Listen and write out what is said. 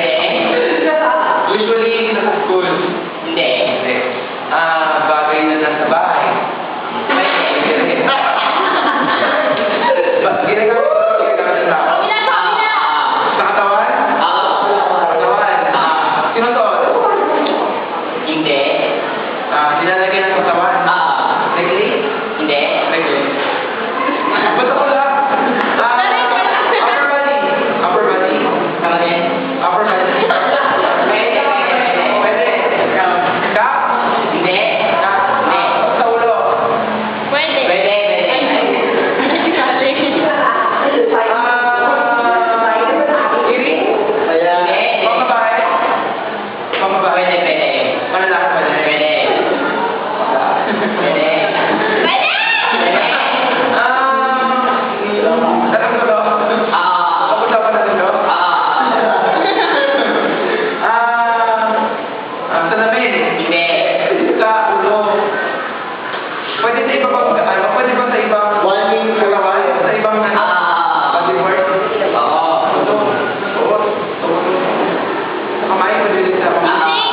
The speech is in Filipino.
Pwede? Usually, nasa school. Hindi. Hindi. Bagay na nasa bahay. Pwede. Ginagamit sa tao. Sa katawan? Katawan. Sinusuot? Hindi. Nilalagyan ng katawan? Necklace? Hindi. Necklace. Basta ko lang. Upper body. Upper body. Pwede. Upper body. Pwede. Pwede. Cap? Hindi. Cap? Hindi. Sa ulo? Pwede. Pwede. Earring? Hindi. Pambabae? Pambabae? Pwede. Pwede. Malalaki ba din? Pwede. Pwede. Alam ko to. Pag-usapan natin to. Salamin. Hindi. Sa ulo. Pwede sa iba pang, pwede ba sa ibang katawan? Sa ibang body part? Oo. Ito. Oo. Sa kamay, pwede din sa kamay.